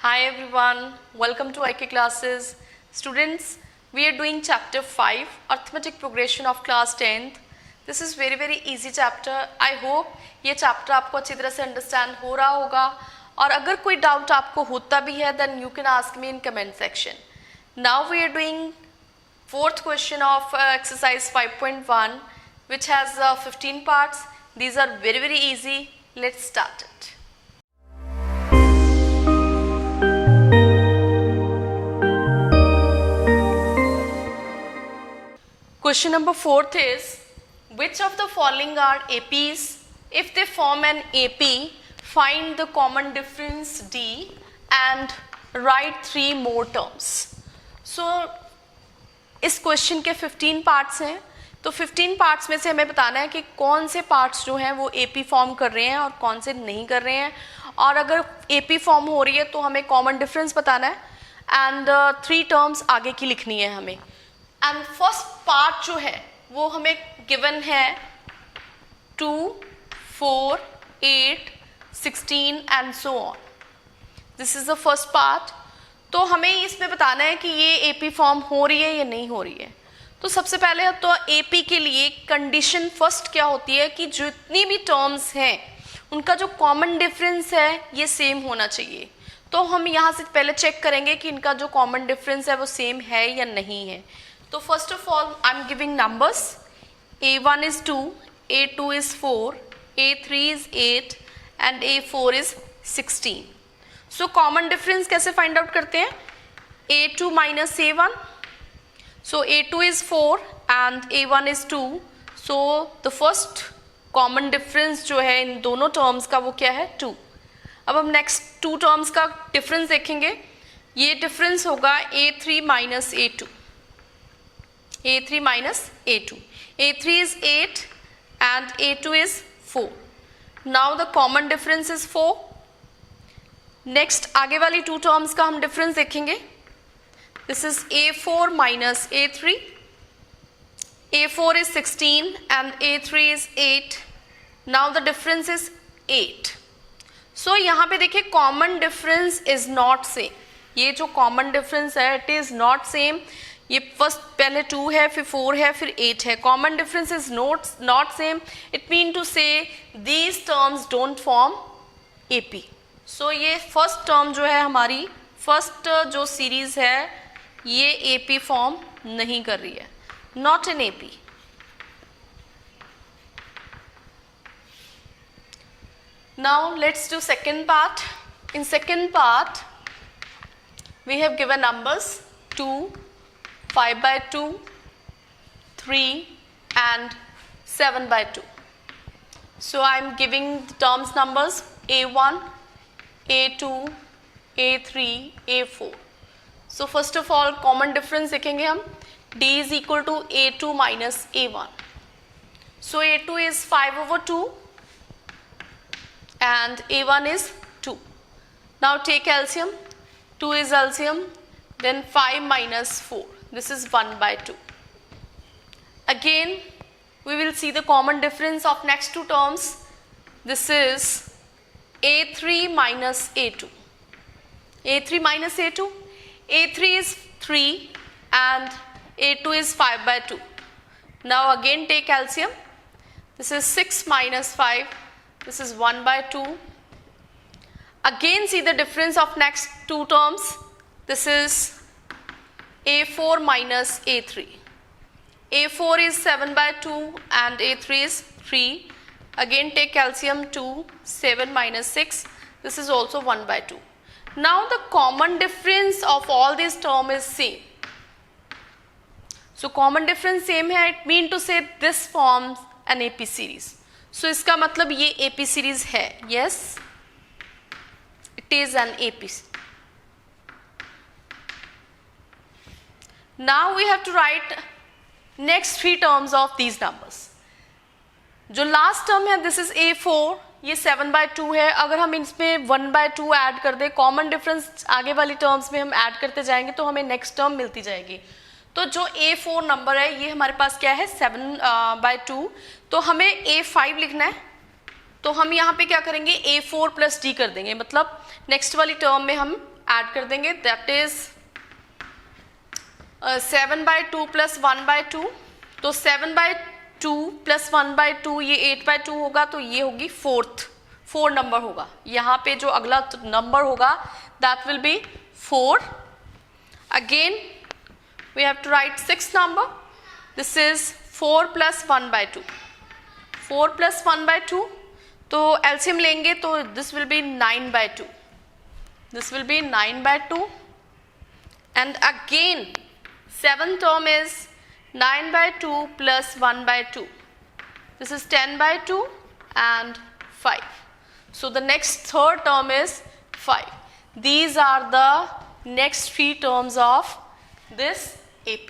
Hi everyone, welcome to IK classes. Students, we are doing chapter 5, Arithmetic Progression of class 10th. This is very easy chapter. I hope ये chapter आपको अच्छी तरह से understand हो रहा होगा और अगर कोई doubt आपको होता भी है then you can ask me in comment section. Now we are doing fourth question of exercise 5.1 which has 15 parts. These are very easy. Let's start it. Question number 4 is, which of the following are APs? If they form an AP, find the common difference D and write 3 more terms. So, इस question के 15 parts हैं, तो 15 parts में से हमें बताना है कि कौन से पार्ट्स जो हैं वो AP फॉर्म कर रहे हैं और कौन से नहीं कर रहे हैं, और अगर AP फॉर्म हो रही है तो हमें कॉमन डिफरेंस बताना है एंड 3 टर्म्स आगे की लिखनी है हमें. एंड फर्स्ट पार्ट जो है वो हमें गिवन है 2, 4, 8, 16 and so on. This is the first part. तो हमें इसमें बताना है कि ये एपी फॉर्म हो रही है या नहीं हो रही है. तो सबसे पहले तो एपी के लिए कंडीशन फर्स्ट क्या होती है कि जितनी भी टर्म्स हैं उनका जो कॉमन डिफरेंस है ये सेम होना चाहिए. तो हम यहाँ से पहले चेक करेंगे कि इनका जो कॉमन डिफरेंस है वो सेम है या नहीं है. So first of all, I am giving numbers. A1 is 2, A2 is 4, A3 is 8 and A4 is 16. So common difference कैसे find out करते हैं? A2 minus A1. So A2 is 4 and A1 is 2. So the first common difference जो है इन दोनों terms का वो क्या है? 2. अब हम next 2 terms का difference देखेंगे. ये difference होगा A3 minus A2. A3 minus A2. A3 is 8 and A2 is 4. Now the common difference is 4. Next आगे वाली 2 terms का हम difference देखेंगे. This is A4 minus A3. A4 is 16 and A3 is 8. Now the difference is 8. So यहाँ पे देखिए common difference is not same. ये जो common difference है it is not same. ये फर्स्ट पहले 2 है, फिर 4 है, फिर 8 है. Common difference is not same. It mean to say these terms don't form AP. So ये फर्स्ट टर्म जो है हमारी फर्स्ट जो सीरीज है ये एपी फॉर्म नहीं कर रही है, not an AP. Now let's do second part. In second part we have given numbers 2, 5 by 2, 3 and 7 by 2. So I am giving the terms numbers A1, A2, A3, A4. So first of all common difference देखेंगे हम. D is equal to A2 minus A1. So A2 is 5 over 2 and A1 is 2. Now take LCM. 2 is LCM, then 5 minus 4. This is 1 by 2. Again we will see the common difference of next 2 terms. This is A3 minus A2. A3 minus A2. A3 is 3 and A2 is 5 by 2. Now again take LCM. This is 6 minus 5. This is 1 by 2. Again see the difference of next 2 terms. This is A4 minus A3. A4 is 7 by 2 and A3 is 3. Again take LCM 2, 7 minus 6. This is also 1 by 2. Now the common difference of all these terms is same. So common difference same है, it mean to say this forms an AP series. So इसका मतलब ये AP series है. Yes, it is an AP. Now we have to write next 3 terms of these numbers. जो last term है this is A4, ये 7 by 2 है. अगर हम इसमें 1 by 2 ऐड कर दें, कॉमन डिफरेंस आगे वाली टर्म्स में हम ऐड करते जाएंगे तो हमें नेक्स्ट टर्म मिलती जाएगी. तो जो A4 नंबर है ये हमारे पास क्या है 7 by 2. तो हमें A5 लिखना है. तो हम यहाँ पे क्या करेंगे A4 plus D कर देंगे, मतलब नेक्स्ट वाली टर्म में हम ऐड कर देंगे, दैट इज 7/2 प्लस 1/2, तो 7/2 प्लस 1/2 ये 8/2 होगा, तो ये होगी 4 नंबर होगा। यहाँ पे जो अगला नंबर होगा that will be 4। Again we have to write 6 number, this is 4 plus 1/2, 4 plus 1/2, तो एलसीएम लेंगे तो this will be 9/2, this will be 9/2, and again 7th term is 9/2 plus 1/2, this is 10/2 and 5, so the next third term is 5. These are the next 3 terms of this AP.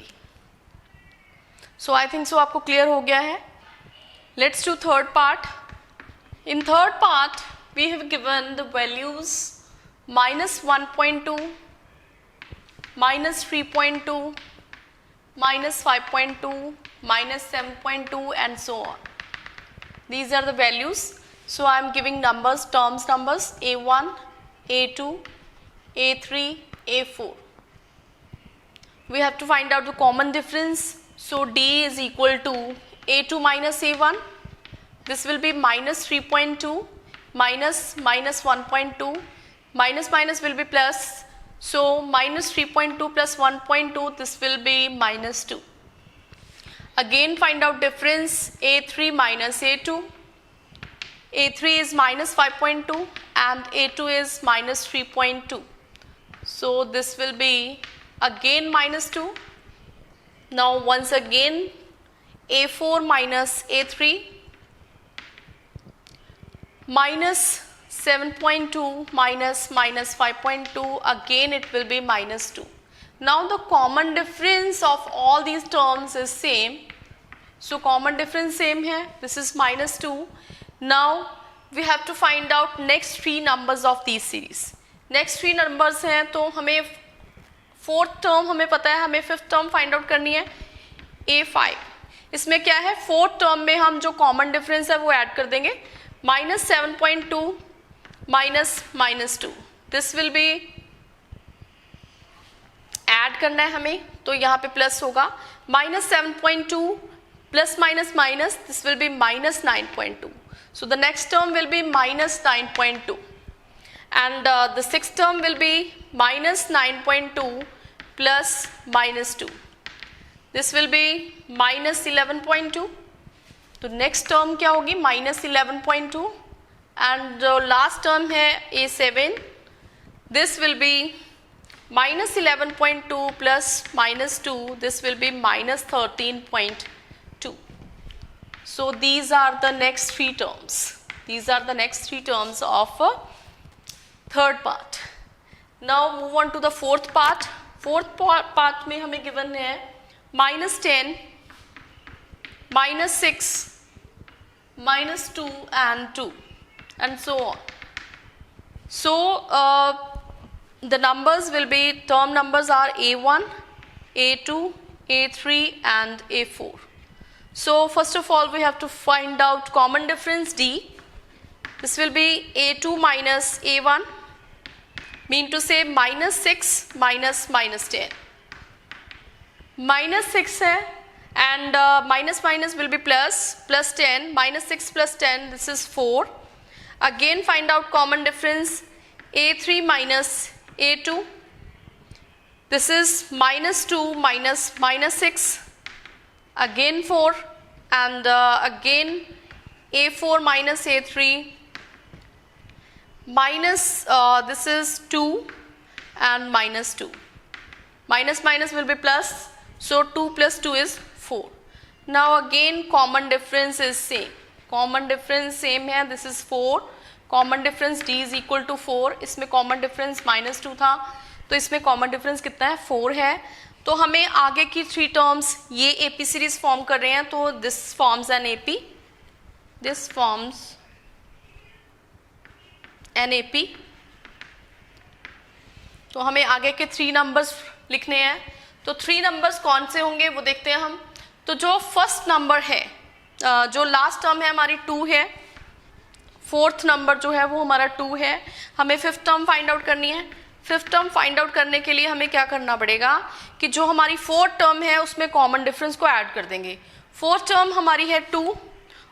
So I think so आपको clear हो गया है. Let's do third part. In third part we have given the values -1.2, -3.2, -5.2, -7.2 and so on. These are the values. So I am giving numbers, terms numbers A1, A2, A3, A4. We have to find out the common difference. So D is equal to A2 minus A1. This will be -3.2 minus 1.2. Minus minus will be plus, so -3.2 plus 1.2, this will be -2. Again find out difference, A3 minus A2. A3 is -5.2 and A2 is -3.2. So this will be again -2. Now once again A4 minus A3, -7.2 minus -5.2, again it will be -2. Now the common difference of all these terms is same, so common difference same है, this is -2. Now we have to find out next 3 numbers of these series. Next 3 numbers हैं, तो हमें 4th term हमें पता है, हमें 5th term find out करनी है A5. इसमें क्या है, 4th term में हम जो common difference है वो ऐड कर देंगे, -7.2 minus -2, this will be add करना है हमें, तो यहाँ पे प्लस होगा, -7.2 plus minus minus, this will be -9.2. So the next term will be -9.2, and the 6th term will be -9.2 plus -2. This will be -11.2. तो नेक्स्ट टर्म क्या होगी, -11.2, एंड जो लास्ट टर्म है A7, this will B -11.2 plus -2, this will B -13.2. So these are the next 3 terms. These are the next 3 terms of third part. Now move on to the fourth part. Fourth part में हमें given है -10, -6, -2 and 2 and so on. So the numbers will be, term numbers are A1, A2, A3 and A4. So first of all we have to find out common difference D. This will be A2 minus A1, mean to say -6 minus -10. -6 है, and minus minus will be plus, +10, -6 plus 10, this is 4. Again find out common difference, A3 minus A2, this is -2 minus -6, again 4, and again A4 minus A3, minus this is 2 and -2, minus minus will be plus, so 2 plus 2 is 4. Now again common difference is same, common difference same है, this is 4, common difference D is equal to 4. इसमें common difference -2 था, तो इसमें common difference कितना है, 4 है. तो हमें आगे की 3 terms ये AP series form कर रहे हैं, तो this forms an AP, this forms an AP. तो हमें आगे के 3 numbers लिखने हैं, तो 3 numbers कौन से होंगे वो देखते हैं हम. तो जो फर्स्ट नंबर है, जो लास्ट टर्म है हमारी 2 है, 4th नंबर जो है वो हमारा 2 है, हमें 5th टर्म फाइंड आउट करनी है. फिफ्थ टर्म फाइंड आउट करने के लिए हमें क्या करना पड़ेगा कि जो हमारी फोर्थ टर्म है उसमें कॉमन डिफरेंस को ऐड कर देंगे। फोर्थ टर्म हमारी है 2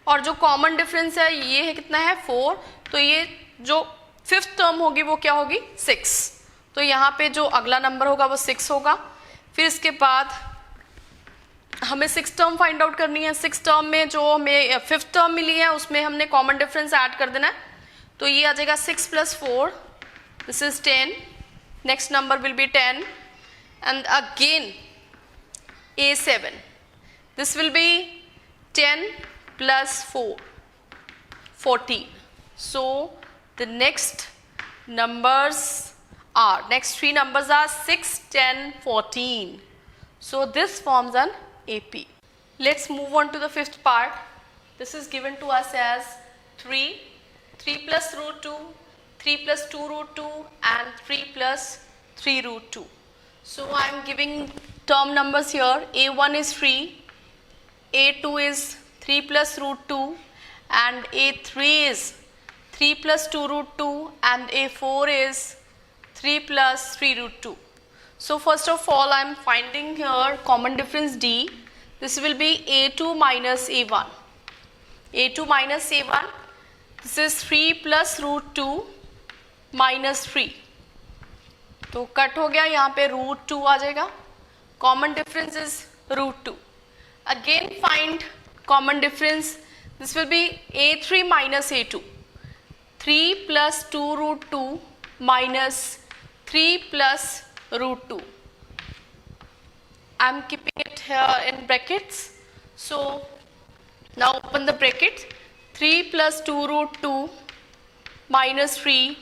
और जो कॉमन डिफरेंस है ये है कितना है 4, तो ये जो फिफ्थ टर्म होगी वो क्या होगी 6। तो यहाँ पे जो अगला नंबर होगा वो 6 होगा। फिर इसके बाद हमें सिक्स टर्म फाइंड आउट करनी है। सिक्स टर्म में जो हमें फिफ्थ टर्म मिली है उसमें हमने कॉमन डिफरेंस ऐड कर देना है, तो ये आ जाएगा 6 + 4, this is 10, next number will be 10 and again A7, this will B 10 + 4, 14. So the next next three numbers are 6, 10, 14. So this forms an AP. Let's move on to the fifth part. This is given to us as 3 plus root 2, 3 plus 2 root 2 and 3 plus 3 root 2. So I am giving term numbers here. A1 is 3, A2 is 3 plus root 2 and A3 is 3 plus 2 root 2 and A4 is 3 plus 3 root 2. So first of all I am finding here common difference D. This will be A2 minus A1. A2 minus A1, this is 3 plus root 2 minus 3. तो cut हो गया, यहाँ पे root 2 आ जाएगा. Common difference is root 2. Again find common difference. This will be A3 minus A2. 3 plus 2 root 2 minus 3 plus root 2. I am keeping it here in brackets. So now open the bracket. 3 plus 2 root 2 minus 3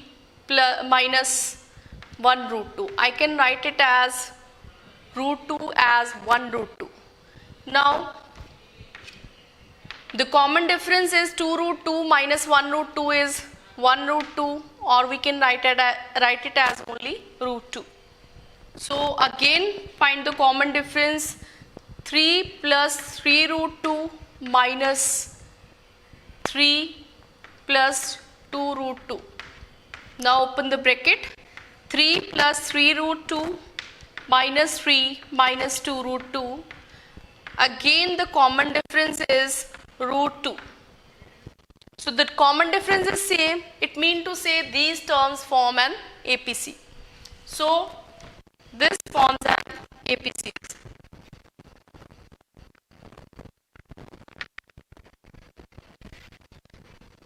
plus minus 1 root 2. I can write it as root 2 as 1 root 2. Now the common difference is 2 root 2 minus 1 root 2 is 1 root 2, or we can write it as only root 2. So again find the common difference. 3 plus 3 root 2 minus 3 plus 2 root 2. Now open the bracket. 3 plus 3 root 2 minus 3 minus 2 root 2. Again the common difference is root 2. So the common difference is same. It means to say these terms form an APC. So this forms an APC.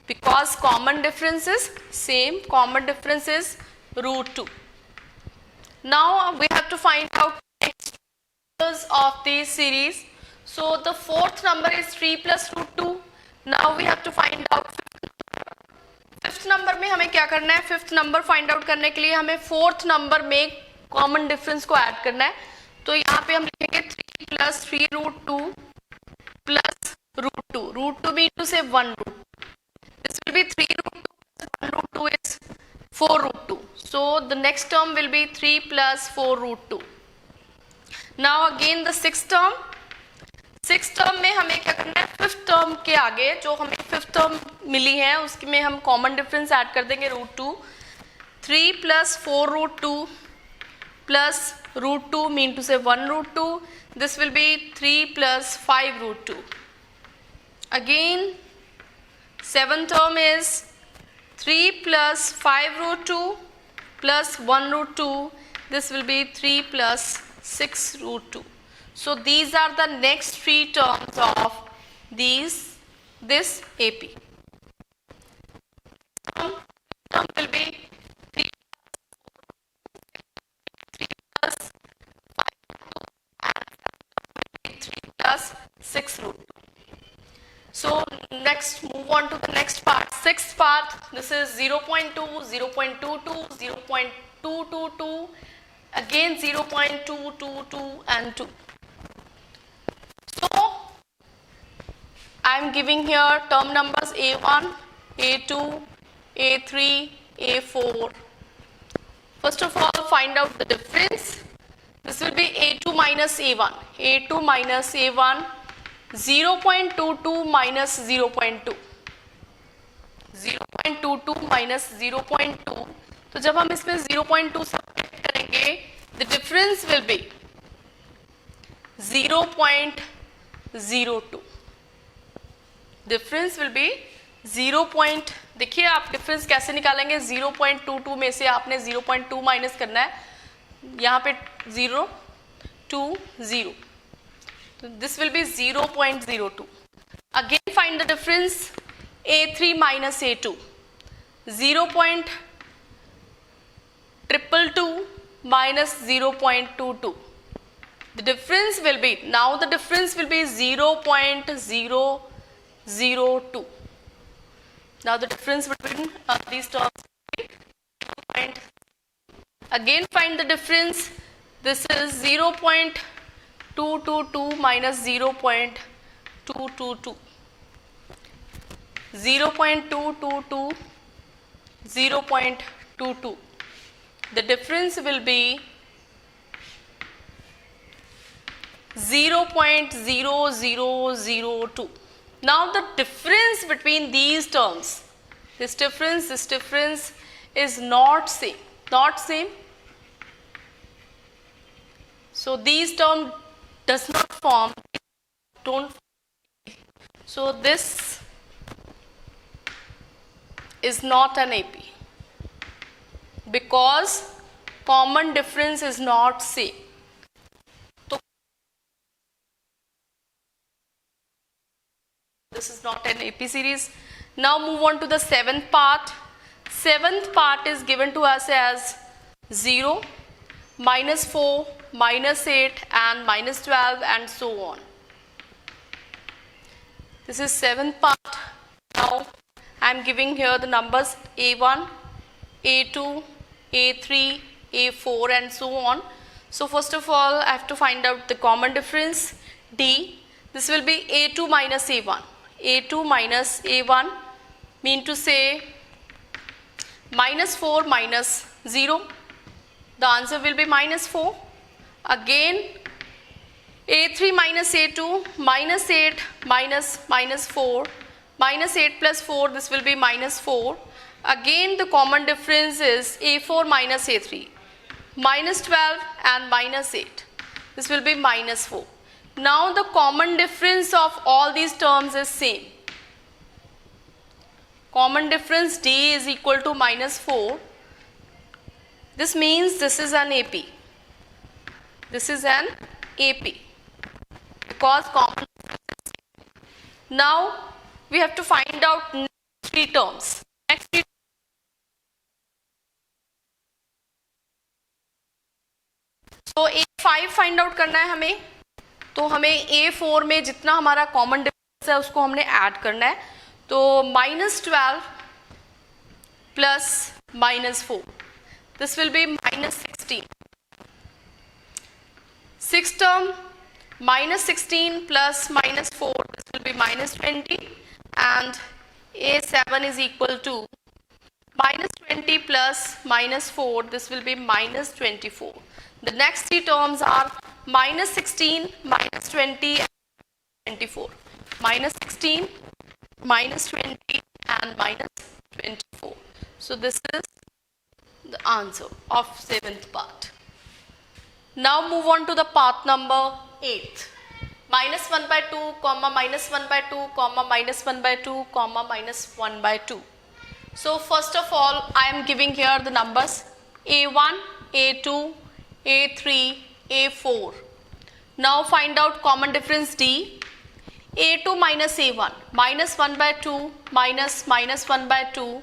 Because common difference is same, common difference is root 2. Now we have to find out next numbers of this series. So the fourth number is 3 plus root 2. Now we have to find out fifth number में हमें क्या करना है. Fifth number find out करने के लिए हमें fourth number में कॉमन डिफरेंस को ऐड करना है. तो यहाँ पे हम लिखेंगे 3 plus 3 root 2 plus root 2. Root 2 means to say 1 root. This will be 3 root 2 plus 1 root 2 is 4 root 2. So the next term will be 3 plus 4 root 2. Now again the sixth term. Six term में हमें क्या करना है, fifth term के आगे जो हमें fifth term मिली है उसमें हम कॉमन डिफरेंस ऐड कर देंगे root 2. 3 plus 4 root 2 plus root 2 mean to say 1 root 2. This will be 3 plus 5 root 2. Again seventh term is 3 plus 5 root 2 plus 1 root 2. This will be 3 plus 6 root 2. So these are the next three terms of this AP. Term will be 3 plus 5 and 3 plus 6 root 2. So next move on to the next part. Sixth part, this is 0.2, 0.22, 0.222, again 0.222 and 2. So I am giving here term numbers A1, A2, A3, A4. First of all find out the difference. This will be A2 minus A1. A2 minus A1, 0.22 minus 0.2. 0.22 minus 0.2. तो जब हम इसमें 0.2 subtract difference will be 0.02. Difference will be 0. देखिए आप difference कैसे निकालेंगे, 0.22 में से आपने 0.2 माइनस करना है, यहाँ पे 0 2 0, तो this will B 0.02. Again find the difference A3 minus A2, 0.222 minus 0.22. The difference will be, now the difference will be 0.002. Now the difference between these terms will be again find the difference. This is 0.222 minus 0.222. 0.222 0.22. The difference will be 0.0002. Now the difference between these terms, this difference is not same, so these terms does not form, so this is not an AP because common difference is not same. This is not an AP series. Now move on to the seventh part. Seventh part is given to us as 0, -4, -8 and -12 and so on. This is seventh part. Now I am giving here the numbers A1, A2, A3, A4 and so on. So first of all I have to find out the common difference D. This will be A2 minus A1. A2 minus A1 mean to say -4 minus 0. The answer will be -4. Again A3 minus A2, -8 minus -4, -8 plus 4, this will be -4. Again the common difference is A4 minus A3, -12 and -8. This will be -4. Now the common difference of all these terms is same. Common difference D is equal to -4. This means this is an AP. This is an AP because common. Now we have to find out next three terms. Next three. So A5 find out करना है हमें, तो हमें A4 में जितना हमारा common difference है उसको हमने ऐड करना है. तो -12 plus -4, this will B -16. Six term -16 plus -4, this will be -20, and A7 is equal to -20 plus -4, this will be -24. The next three terms are -16, -20 and -24. -16, -20 and -24. So this is the answer of seventh part. Now move on to the part number 8. -1/2, -1/2, -1/2, -1/2. So first of all I am giving here the numbers A1, A2, A3, A4. Now find out common difference D. A2 minus A1, -1/2 minus -1/2.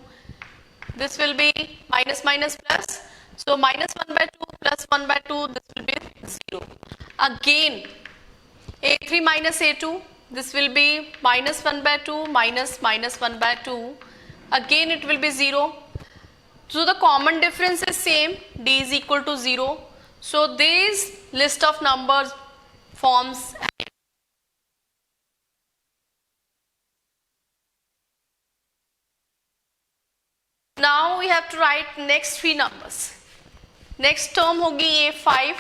This will be minus plus. So -1/2 plus 1/2, this will be 0. Again A3 minus A2, this will be -1/2 minus -1/2. Again it will be 0. So the common difference is same, D is equal to 0. So this list of numbers forms. Now we have to write next three numbers. Next term होगी A5,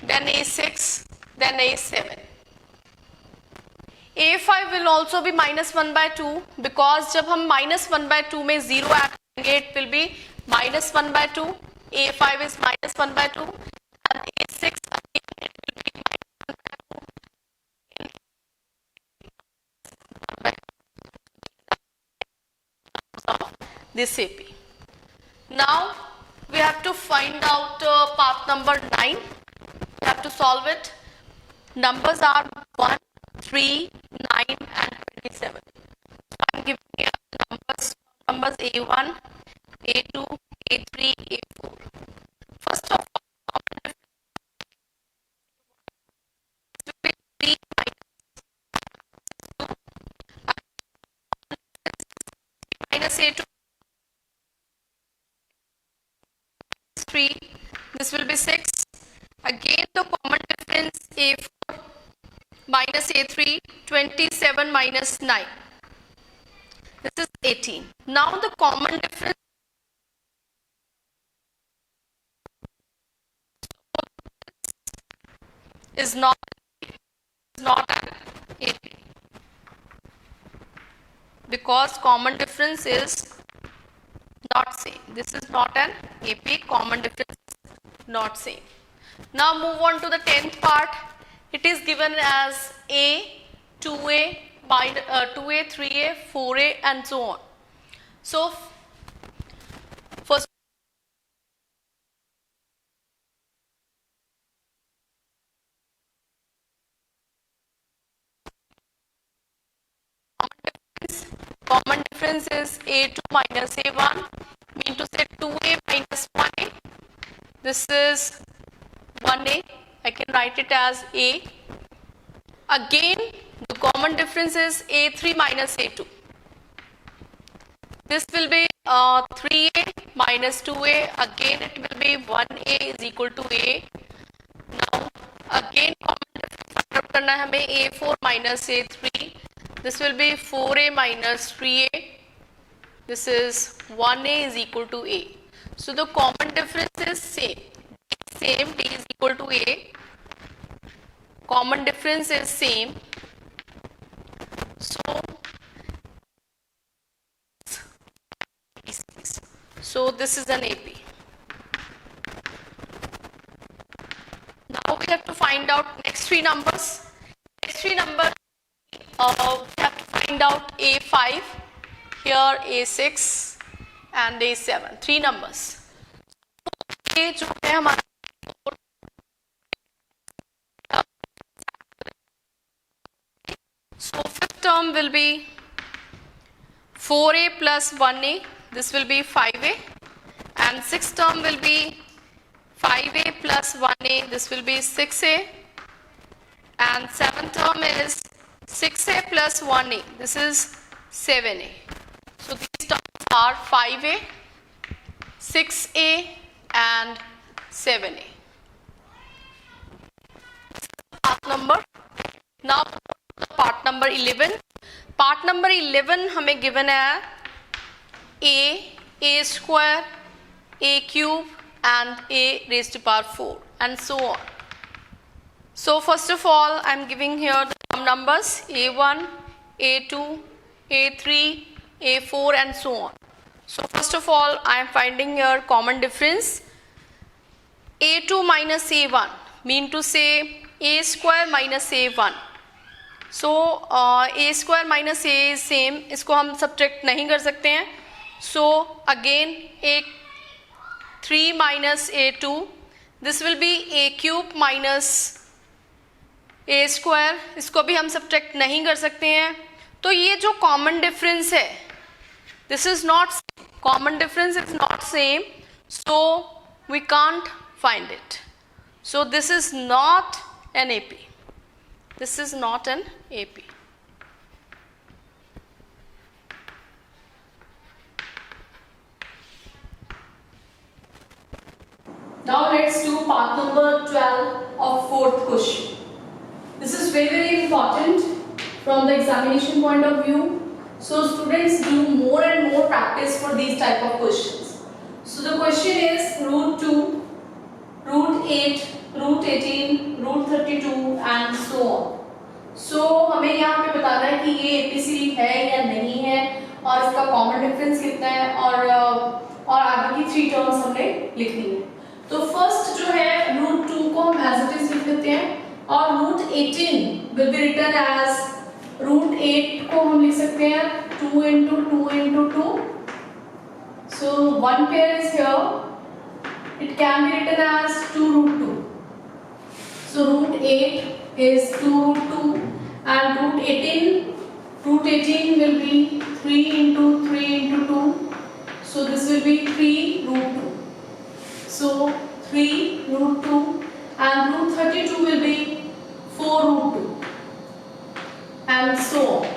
then A6, then A7. A5 will also be -1/2 because जब हम -1/2 में 0 add करेंगे it will be -1/2. A5 is -1/2 and this AP. Now we have to find out path number 9. We have to solve it. Numbers are 1, 3, 9 and 27. So I am giving you numbers A1, A2, A3, A4. First of all, minus A2 3, this will be 6. Again the common difference A4 minus A3, 27 minus 9. This is 18. Now the common difference is not an AP, because common difference is not same. This is not an AP, common difference is not same. Now move on to the 10th part. It is given as A, 2A, 2A, 3A, 4A and so on. So first common difference is A2 minus A1, mean to say 2A minus 1A. This is 1A. I can write it as A. Again, the common difference is A3 minus A2. This will be 3A minus 2A. Again, it will be 1A is equal to A. Now, again, common difference find out करना है हमें A4 minus A3. This will be 4A minus 3A. This is 1A is equal to A. So the common difference is same. D is equal to A. Common difference is same. So this is an AP. Now we have to find out next three numbers. Next three numbers we have to find out A5, here A6 and A7. Three numbers. ये जो है हमारा so fifth term will be 4A plus 1A. This will be 5A, and sixth term will be 5A plus 1A. This will be 6A, and seventh term is 6A plus 1A. This is 7A. So these terms are 5A, 6A and 7A. Part number. Now part number 11. Part number 11 हमें given है A square, A cube and A raised to power 4 and so on. So first of all, I am giving here the term numbers A1, A2, A3, A4 and so on. So first of all, I am finding here common difference. A2 minus A1 mean to say A square minus A1. So A square minus A is same. इसको हम subtract नहीं कर सकते हैं. So again A3 minus A2. This will be A cube minus A square. इसको भी हम subtract नहीं कर सकते हैं. तो ये जो common difference है, this is not common difference is not same. So we can't find it. So this is not an AP. This is not an AP. Now let's do part number 12 of fourth question. This is very, very important from the examination point of view. So students do more and more practice for these type of questions. So the question is root 2, root 8, root 18, root 32 and so on. So हमें यहाँ पे बताना है कि ये APC है या नहीं है और इसका कॉमन डिफरेंस कितना है और आगे की थ्री टर्म्स हमने लिखनी है. तो फर्स्ट जो है रूट 2 को हम एज इट इज लिख देते हैं और root 18 will be written as root 8 को हम लिख सकते हैं 2 into 2 into 2 So 1 pair is here. It can be written as 2 root 2. So root 8 is 2 root 2 and root 18 will be 3 into 3 into 2. So this will be 3 root 2. So 3 root 2 and root 32 will be 4 root 2 and so on.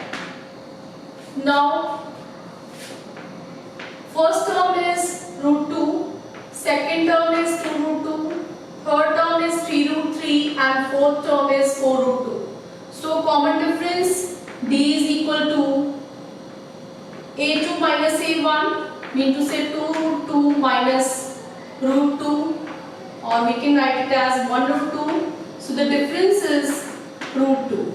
Now first term is root 2, second term is 2 root 2, third term is 3 root 3 and fourth term is 4 root 2. So common difference D is equal to A2 minus A1, mean to say 2 root 2 minus root 2, or we can write it as 1 root 2. So the difference is root 2.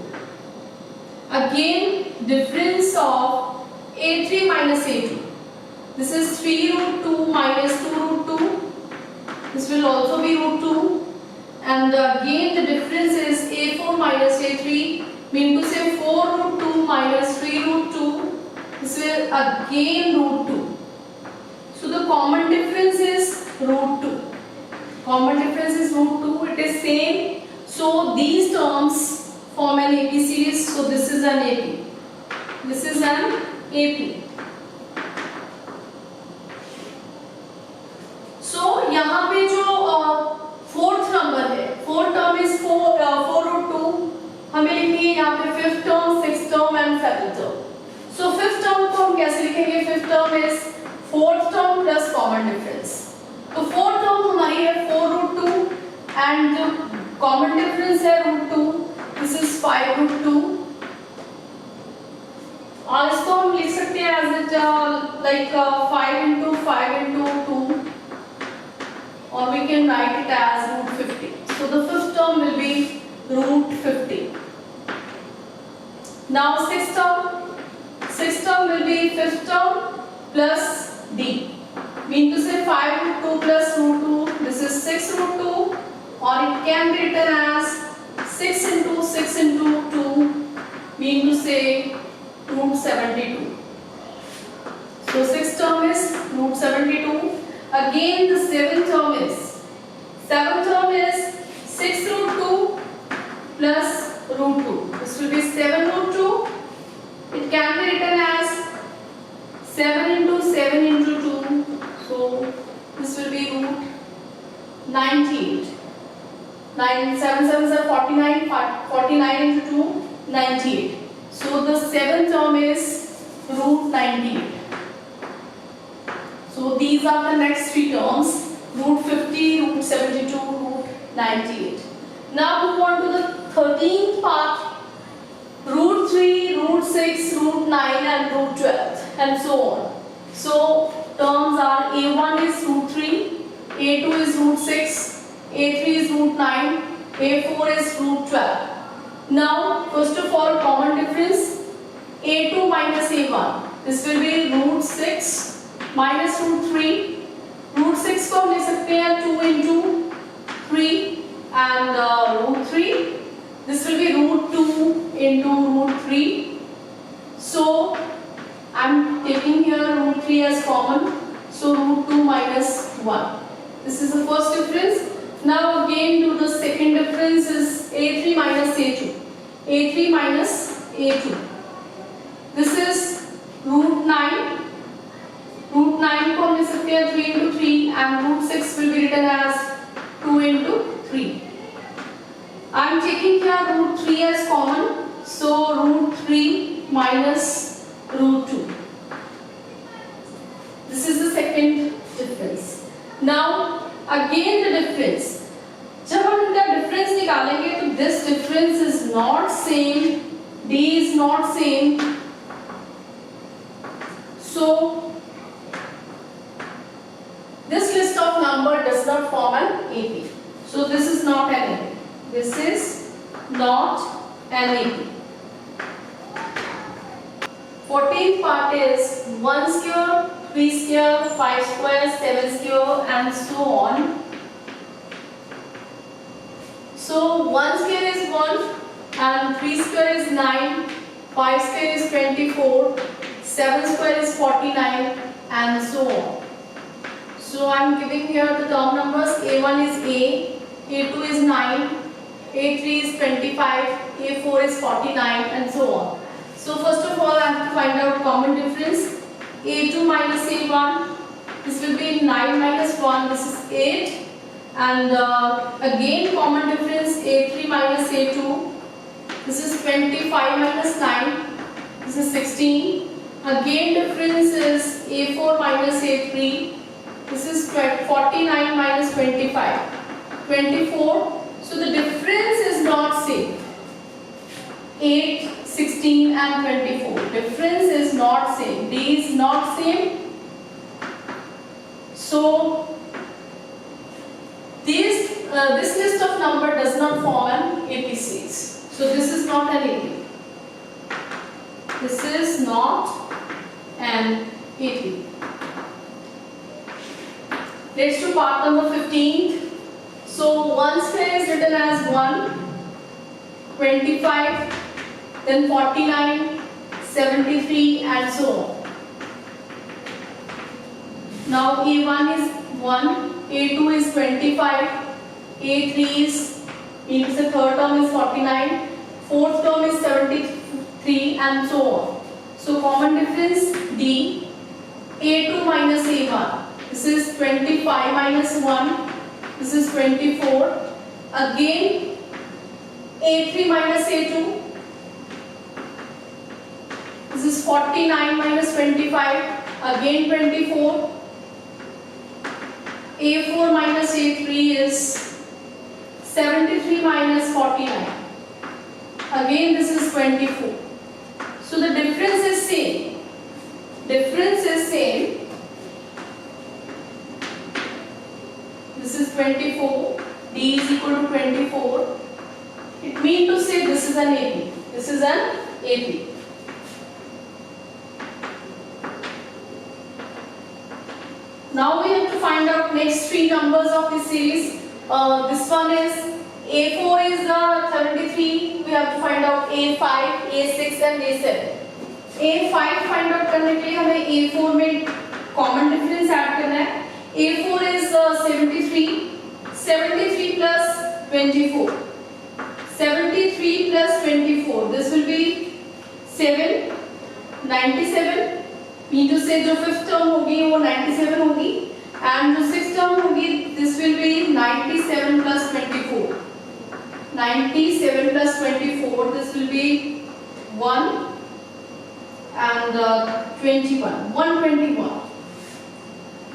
Again difference of A3 minus A2. This is 3 root 2 minus 2 root 2. This will also be root 2. And again the difference is A4 minus A3. Mean to say 4 root 2 minus 3 root 2. This will again root 2. So the common difference is root 2. Common difference is root 2. It is same. So these terms form an AP series. So this is an AP. This is an AP. So यहाँ पे जो fourth number है, fourth term is 4 root 2. हमें लिखनी है यहाँ पे fifth term, sixth term and seventh term. So fifth term को हम कैसे लिखेंगे? Fifth term is fourth term plus common difference. तो fourth term हमारी है 4 root 2 and जो common difference है root 2. This is 5 root 2. और इसको हम लिख सकते हैं as it like 5 into 5 into 2. Or we can write it as root 50. So the fifth term will be root 50. Now sixth term will be fifth term plus D. Mean to say 5 root 2 plus root 2. This is 6 root 2, or it can be written as 6 into 6 into 2. Mean to say root 72. So sixth term is root 72. Again the seventh term is 6 root 2 plus root 2. This will be 7 root 2. It can be written as 7 into 7 into 2. So this will be root 98. 9 7 7s are 49. 49 into 2, 98. So the seventh term is root 98. So these are the next three terms: root 50, root 72, root 98. Now move on to the 13th part: root 3, root 6, root 9 and root 12 and so on. So terms are A1 is root 3, A2 is root 6, A3 is root 9, A4 is root 12. Now first of all, common difference A2 minus A1. This will be root 6 minus root 3. Root 6 को हम ले सकते हैं 2 into 3 and root 3. This will be root 2 into root 3. So I am taking here root 3 as common. So root 2 minus 1. This is the first difference. Now again do the second difference is A3 minus A2. A3 minus A2. This is root 9. Root 9 को हम ले सकते हैं 3 into 3 and root 6 will be written as 2 into 3. I am taking here root 3 as common. So root 3 minus root 2. This is the second difference. Now again the difference. जब हम इनका difference निकालेंगे तो this difference is not same. D is not same. So this list of number does not form an AP. So this is not an AP. This is not an AP. 14th part is 1 square, 3 square, 5 square, 7 square and so on. So 1 square is 1 and 3 square is 9, 5 square is 24, 7 square is 49 and so on. So I am giving here the term numbers. A1 is A, A2 is 9, A3 is 25, A4 is 49 and so on. So first of all I have to find out common difference. A2 minus A1, this will be 9 minus 1, this is 8. And again common difference, A3 minus A2, this is 25 minus 9, this is 16. Again difference is A4 minus A3, this is 49 minus 25, 24. So the difference is not same. 8, 16 and 24. Difference is not same. D is not same. So this list of number does not form an AP series. So this is not an AP. This is not an AP. Let's do part number 15. So 1 square is written as 1, 25, then 49, 73 and so on. Now A1 is 1, A2 is 25, A3 is, means the third term is 49, fourth term is 73 and so on. So common difference D, A2 minus A1, this is 25 minus 1, this is 24, again A3 minus A2, this is 49 minus 25, again 24, A4 minus A3 is 73 minus 49. Again this is 24. So the difference is same. Difference is same. This is 24. D is equal to 24. It means to say this is an AP. This is an AP. Now we have to find out next three numbers of this series. This one is A4 is 73. We have to find out A5, A6 and A7. A5 find out करने के लिए हमें A4 में common difference add करना है. A4 is 73. 73 plus 24. 73 plus 24. This will be 7. 97. Mean to say जो fifth term होगी वो 97 होगी and जो sixth term होगी this will be 97 plus 24. 97 plus 24 this will be 1 and 21. 121.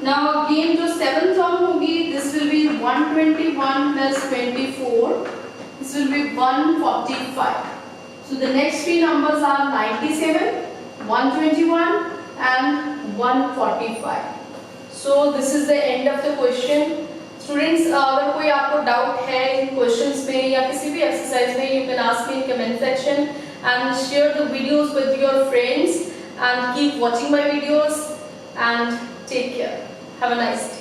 Now again जो seventh term होगी this will be 121 plus 24. This will be 145. So the next three numbers are 97, 121 and 145. So this is the end of the question. Students, अगर कोई आपको doubt है इन questions में या किसी भी एक्सरसाइज में, you can ask me in comment section and share the videos with your friends and keep watching my videos and take care. Have a nice day.